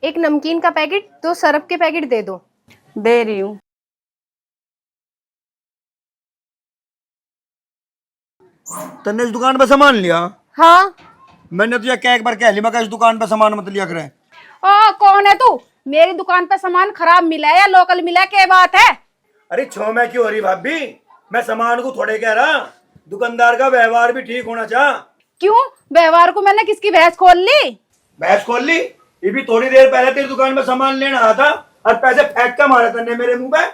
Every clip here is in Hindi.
एक नमकीन का पैकेट, 2 सरफ के पैकेट दे दो। दे रही हूँ। तन्ने इस दुकान पे सामान लिया? हाँ। मैंने तुझे क्या एक बार कह लिया मैं इस दुकान पे सामान मत लिया करे। ओ कौन है तू? मेरी दुकान पे सामान खराब मिला है या लोकल मिला है, क्या बात है? अरे छो मैं क्यों हो रही भाभी, मैं सामान को थोड़े कह रहा, दुकानदार का व्यवहार भी ठीक होना चाह। क्यों? व्यवहार को मैंने किसकी भैंस खोल ली? भैंस खोल ली? ये भी थोड़ी देर पहले तेरी दुकान में सामान लेने आया था और पैसे फेंक कर मारा तन्ने मेरे मुंह पे।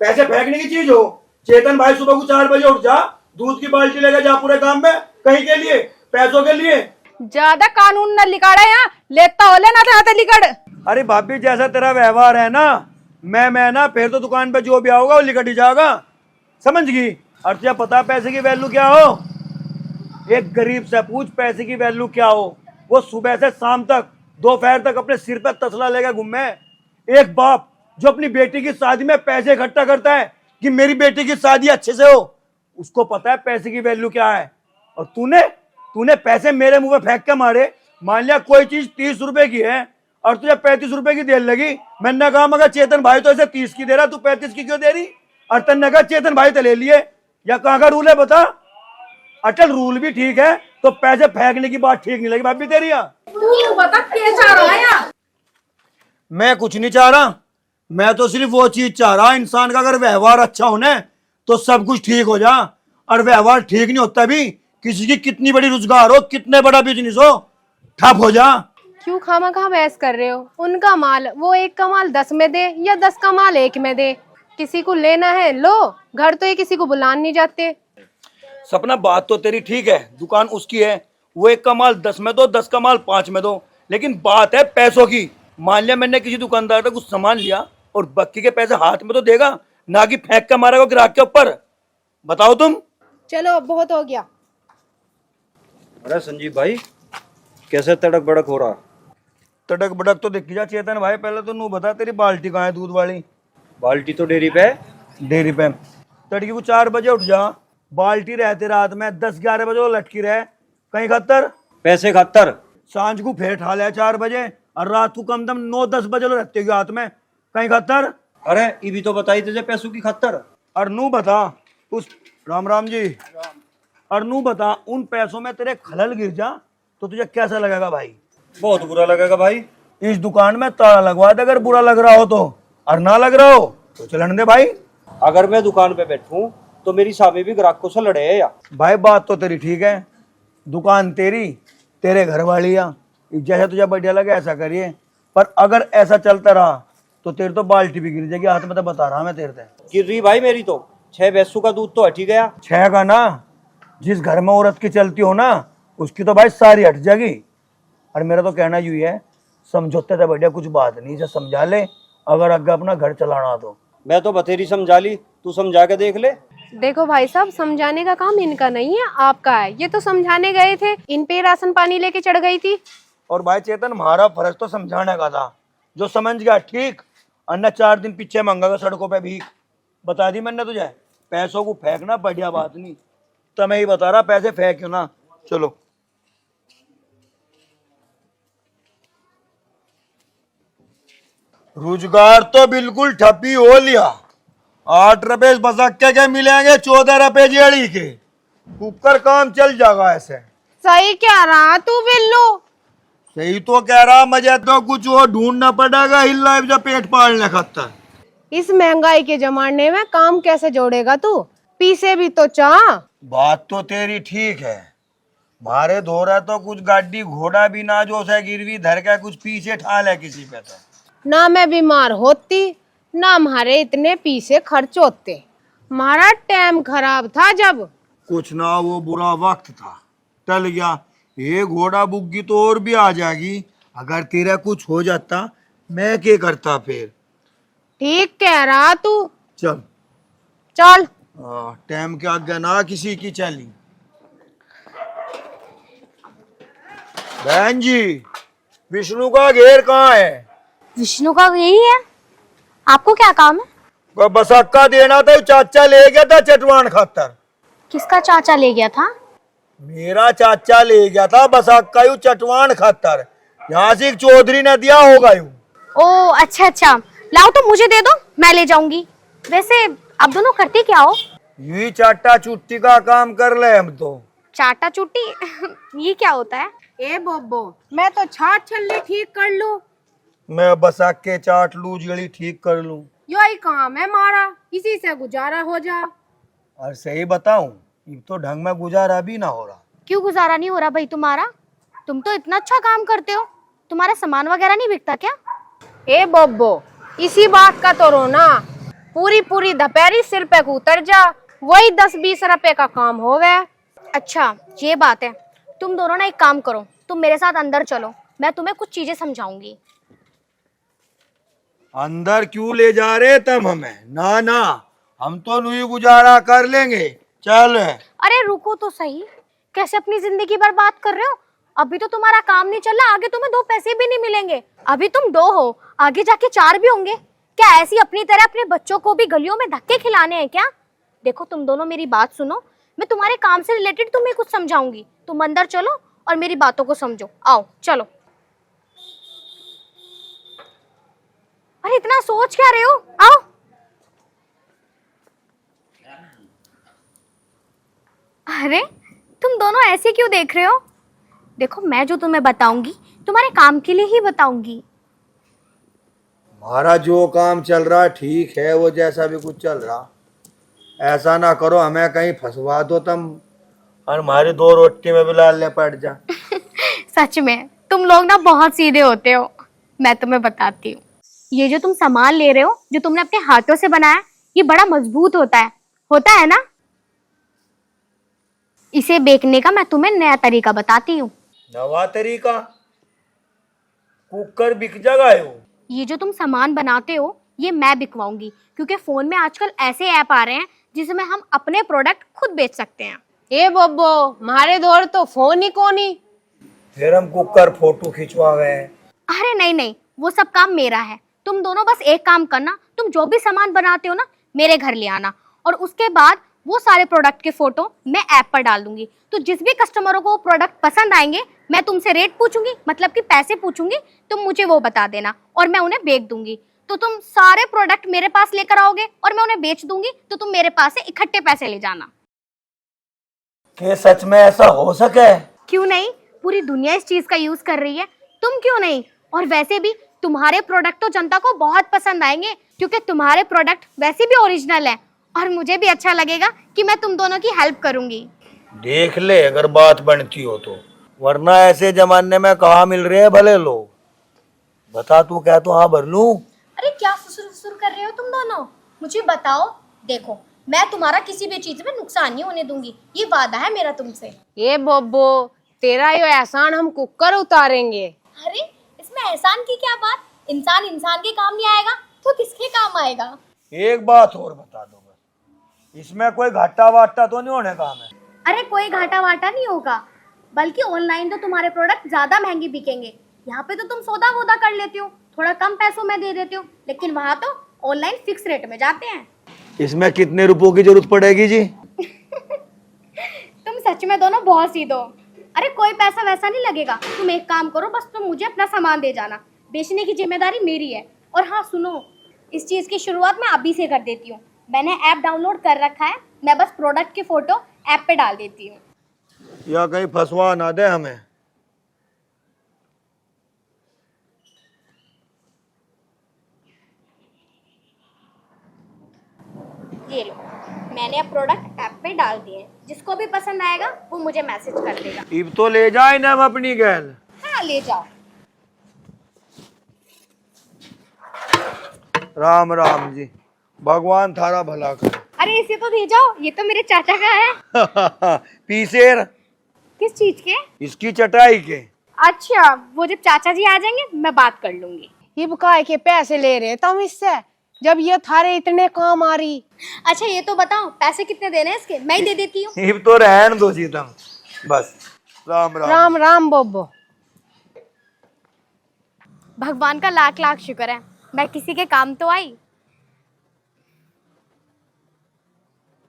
पैसे फेंकने की चीज हो? चेतन भाई सुबह को 4 बजे उठ जा, दूध की बाल्टी लेकर जा पूरे काम में, कहीं के लिए? पैसों के लिए। ज्यादा कानून न लिकाड़ा यहाँ, लेता हो लेना था लिकड़। अरे भाभी जैसा तेरा व्यवहार है ना, मैं ना फिर तो दुकान पे जो भी आओगा वो लिकट ही जाएगा, समझ गई? और तुझे पता पैसे की वैल्यू क्या हो? एक गरीब से पूछ पैसे की वैल्यू क्या हो। वो सुबह से शाम तक दोपहर तक अपने सिर पर तसला लेकर घूमे। एक बाप जो अपनी बेटी की शादी में पैसे इकट्ठा करता है कि मेरी बेटी की शादी अच्छे से हो, उसको पता है पैसे की वैल्यू क्या है। और तूने तूने पैसे मेरे मुंह पे फेंक के मारे। मान लिया कोई चीज 30 रुपए की है और तुझे 35 रुपए की देर लगी। मैंने कहा मगर चेतन भाई तो ऐसे 30 की दे रहा, तू 35 की क्यों दे रही? और तन्ने कहा चेतन भाई तो ले लिए। या कहाँ का रूल है बता? अटल रूल भी ठीक है तो पैसे फेंकने की बात ठीक नहीं लगी भाभी तेरी? तू बता क्या चाह रहा है यहाँ? मैं कुछ नहीं चाह रहा, मैं तो सिर्फ वो चीज चाह रहा, इंसान का अगर व्यवहार अच्छा होना तो सब कुछ ठीक हो जा। और व्यवहार ठीक नहीं होता भी, किसी की कितनी बड़ी रोजगार हो, कितने बड़ा बिजनेस हो, ठप हो जा। क्यों खामा बहस कर रहे हो? उनका माल, वो 1 का माल 10 में दे या 10 का माल 1 में दे, किसी को लेना है लो। घर तो ये किसी को बुलाने नहीं जाते। सपना बात तो तेरी ठीक है, दुकान उसकी है, वो 1 का माल 10 में दो, 10 का माल 5 में दो, लेकिन बात है पैसों की। मान लिया मैंने किसी दुकानदार से कुछ सामान लिया और बाकी के पैसे हाथ में तो देगा, ना कि फेंक कर मारेगा ग्राहक के ऊपर। बताओ तुम। चलो अब बहुत हो गया। अरे संजीव भाई, कैसे तड़क भड़क हो रहा? तड़क भड़क तो दिख जा चेतन भाई, पहले तो नू बता तेरी बाल्टी कहाँ है दूध वाली? बाल्टी तो डेयरी पे है। डेयरी पे तड़की को 4 बजे उठ जा, बाल्टी रहते रात में 10-11 बजे वो लटकी रहे, कहीं खतर? पैसे खातर। सांझ को फिर ठा लिया 4 बजे और रात को कम दम 9-10 बजे लो रहते हो हाथ में, कहीं खतर? अरे ये भी तो बताई तुझे पैसों की खातर। और नू बता उस राम राम जी, और नू बता उन पैसों में तेरे खलल गिर जा तो तुझे कैसा लगेगा भाई? बहुत बुरा लगेगा भाई। इस दुकान में ताला लगवा दे अगर बुरा लग रहा हो तो, और ना लग रहा हो तो चलन दे भाई। अगर मैं दुकान पे बैठूं तो मेरी सामी भी ग्राहकों से लड़े है या? भाई बात तो तेरी ठीक है, दुकान तेरी, तेरे घर वाली या, जैसा तुझे बढ़िया लगे ऐसा करिए, पर अगर ऐसा चलता रहा तो तेरे तो बाल्टी भी गिर जाएगी हाथ में, तो बता रहा मैं तेरे से। गिर रही भाई मेरी तो, 6 भैंसों का दूध तो हट ही गया। 6 का ना, जिस घर में औरत की चलती हो ना उसकी तो भाई सारी हट जाएगी। और मेरा तो कहना यूँ है, समझौते से बढ़िया कुछ बात नहीं, इसे समझा ले अगर आगे अपना घर चलाना तो। मैं तो बथेरी समझा ली, तू समझा के देख ले। देखो भाई साहब, समझाने का काम इनका नहीं है, आपका है। ये तो समझाने गए थे, इन पे राशन पानी लेके चढ़ गई थी। और भाई चेतन हमारा फर्ज तो समझाने का था, जो समझ गया ठीक, अन्ना 4 दिन पीछे मांगा सड़कों पे भीख। बता दी मैंने तुझे, पैसों को फेंकना बढ़िया बात नहीं, तो मैं ही बता रहा पैसे फेंक ना। चलो रोजगार तो बिल्कुल ठप्पी हो लिया। 8 रुपए बसक्के के मिलेंगे, 14 रुपए जेड़ी के, कुकर काम चल जाएगा ऐसे। सही कह रहा तू बिल्लू। सही तो कह रहा, मजे तो कुछ वो ढूंढना पड़ेगा, हिलना जब पेट पालने खाता। इस महंगाई के जमाने में काम कैसे जोड़ेगा तू? पीसे भी तो चाह। बात तो तेरी ठीक है, मारे धोरा तो कुछ गाड़ी घोड़ा भी ना जो से गिरवी धर के कुछ पीछे ठा ले किसी पे तो। ना मैं बीमार होती, ना हमारे इतने पीसे खर्च होते। हमारा टाइम खराब था जब। कुछ ना वो बुरा वक्त था, टल गया। ये घोड़ा बुग्गी तो और भी आ जाएगी, अगर तेरा कुछ हो जाता मैं क्या करता फिर? ठीक कह रहा तू। चल चल। टाइम के आगे ना किसी की चली। बहन जी, विष्णु का घेर कहाँ है? विष्णु का यही है। आपको क्या काम है? वो बसक्का देना था, चाचा ले गया था चटवान खातर। किसका चाचा ले गया था? मेरा चाचा ले गया था बसक्का यू चटवान खातर। यहाँ से एक चौधरी ने दिया होगा यू। ओ अच्छा अच्छा, लाओ तो मुझे दे दो, मैं ले जाऊंगी। वैसे आप दोनों करते क्या हो? यही चाटा चुट्टी का काम कर ले हम तो। चाटा चुट्टी ये क्या होता है? ए बोबो, मैं तो छाट छल्ले ठीक कर लूं। मैं बसक्के चाट लू, जड़ी ठीक कर लूं। यही काम है मारा, इसी से गुजारा हो जा। और सही बताऊं, ये तो ढंग में गुजारा भी ना हो रहा। क्यों गुजारा नहीं हो रहा भाई तुम्हारा? तुम तो इतना अच्छा काम करते हो, तुम्हारा सामान वगैरह नहीं बिकता क्या? ए बब्बो, इसी बात का तो रोना। पूरी पूरी दोपहरी सिर पे उतर जा, वही 10-20 रुपए का काम हो गया। अच्छा ये बात है। तुम दोनों ना एक काम करो, तुम मेरे साथ अंदर चलो, मैं तुम्हें कुछ चीजें समझाऊंगी। अंदर क्यों ले जा रहे तब हमें? ना ना, हम तो नहीं गुजारा कर लेंगे, चल। अरे रुको तो सही, कैसे अपनी जिंदगी बर्बाद कर रहे हो? अभी तो तुम्हारा काम नहीं चल रहा, आगे तुम्हें 2 पैसे भी नहीं मिलेंगे। अभी तुम 2 हो, आगे जाके 4 भी होंगे। क्या ऐसी अपनी तरह अपने बच्चों को भी गलियों में धक्के खिलाने हैं क्या? देखो तुम दोनों मेरी बात सुनो, मैं तुम्हारे काम से रिलेटेड तुम्हें कुछ समझाऊंगी। तुम अंदर चलो और मेरी बातों को समझो। आओ चलो। अरे इतना सोच क्या रहे हो? आओ। अरे तुम दोनों ऐसे क्यों देख रहे हो? देखो मैं जो तुम्हें बताऊंगी तुम्हारे काम के लिए ही बताऊंगी। हमारा जो काम चल रहा ठीक है, वो जैसा भी कुछ चल रहा। ऐसा ना करो हमें कहीं फंसवा दो तुम, और हमारी 2 रोटी में भी लालने पड़ जा। सच में तुम लोग ना बहुत सीधे होते हो। मैं तुम्हें बताती हूँ, ये जो तुम सामान ले रहे हो, जो तुमने अपने हाथों से बनाया, ये बड़ा मजबूत होता है ना? इसे बेचने का मैं तुम्हें नया तरीका बताती हूँ। नवा तरीका? कुकर बिक जाएगा यो। ये जो तुम सामान बनाते हो ये मैं बिकवाऊंगी, क्योंकि फोन में आजकल ऐसे ऐप आ रहे हैं जिसमें हम अपने प्रोडक्ट खुद बेच सकते हैं। ए बब्बो, मारे दौर तो फोन ही कोनी। फिर हम कुकर फोटो खिंचवा गए। अरे नहीं नहीं, वो सब काम मेरा है। तुम दोनों बस एक काम करना, तुम जो भी सामान बनाते हो ना मेरे घर ले आना, और उसके बाद वो सारे प्रोडक्ट के फोटो मैं ऐप पर डाल दूंगी। तो जिस भी कस्टमरों को वो प्रोडक्ट पसंद आएंगे, मैं तुमसे रेट पूछूंगी, मतलब कि पैसे पूछूंगी, तुम मुझे वो बता देना और मैं उन्हें बेच दूंगी। तो तुम सारे प्रोडक्ट मेरे पास लेकर आओगे और मैं उन्हें बेच दूंगी, तो तुम मेरे पास से इकट्ठे पैसे ले जाना। क्या सच में ऐसा हो सके? क्यों नहीं, पूरी दुनिया इस चीज का यूज कर रही है, तुम क्यों नहीं? और वैसे भी तुम्हारे प्रोडक्ट तो जनता को बहुत पसंद आएंगे, क्योंकि तुम्हारे प्रोडक्ट वैसे भी ओरिजिनल है, और मुझे भी अच्छा लगेगा कि मैं तुम दोनों की हेल्प करूंगी। देख ले अगर बात बनती हो तो, वरना ऐसे जमाने में कहाँ मिल रहे हैं भले लोग। बता तू क्या, तो हाँ भर लूं? अरे क्या फुसुर कर रहे हो तुम दोनों? मुझे बताओ। देखो मैं तुम्हारा किसी भी चीज में नुकसान नहीं होने दूंगी, ये वादा है मेरा तुमसे। ए बब्बो, तेरा ये एहसान हम कुकर उतारेंगे। अरे इसमें एहसान की क्या बात? इंसान इंसान के काम नहीं आएगा तो किसके काम आएगा? एक बात और बता दो बस, इसमें कोई घाटा वाटा तो नहीं होने का हमें? अरे कोई घाटा वाटा नहीं होगा, बल्कि ऑनलाइन तो तुम्हारे प्रोडक्ट ज्यादा महंगे बिकेंगे। यहाँ पे तो तुम सौदा वोदा कर लेते हो, थोड़ा कम पैसों में दे देते हो, लेकिन वहाँ तो ऑनलाइन फिक्स रेट में जाते हैं। इसमें कितने रुपयों की जरूरत पड़ेगी जी? तुम सच में दोनों बहुत सीधे हो। अरे कोई पैसा वैसा नहीं लगेगा, तुम एक काम करो, बस तुम मुझे अपना सामान दे जाना, बेचने की जिम्मेदारी मेरी है। और हाँ सुनो, इस चीज़ की शुरुआत मैं अभी से कर देती हूँ। मैंने ऐप डाउनलोड कर रखा है, मैं बस प्रोडक्ट की फोटो ऐप पे डाल देती हूँ। या कहीं फंसवा ना दे हमें। ये लो, मैंने अब प्रोडक्ट ऐप पे डाल दिए, जिसको भी पसंद आएगा वो मुझे मैसेज कर देगा। इब तो ले जाए ना हम अपनी गैल। हाँ ले जाओ। राम राम जी, भगवान थारा भला करे। अरे इसे तो दे जाओ, ये तो मेरे चाचा का है। पीसेर किस चीज के? इसकी चटाई के। अच्छा, वो जब चाचा जी आ जाएंगे मैं बात कर लूंगी। ये बुकाए के पैसे ले रहे तुम इससे? जब ये थारे इतने काम आ रही। अच्छा ये तो बताओ पैसे कितने देने हैं इसके, मैं ही दे देती हूँ। इब तो रहन दो जी तुम, बस राम राम। राम राम बोबो। भगवान का लाख लाख शुक्र है मैं किसी के काम तो आई।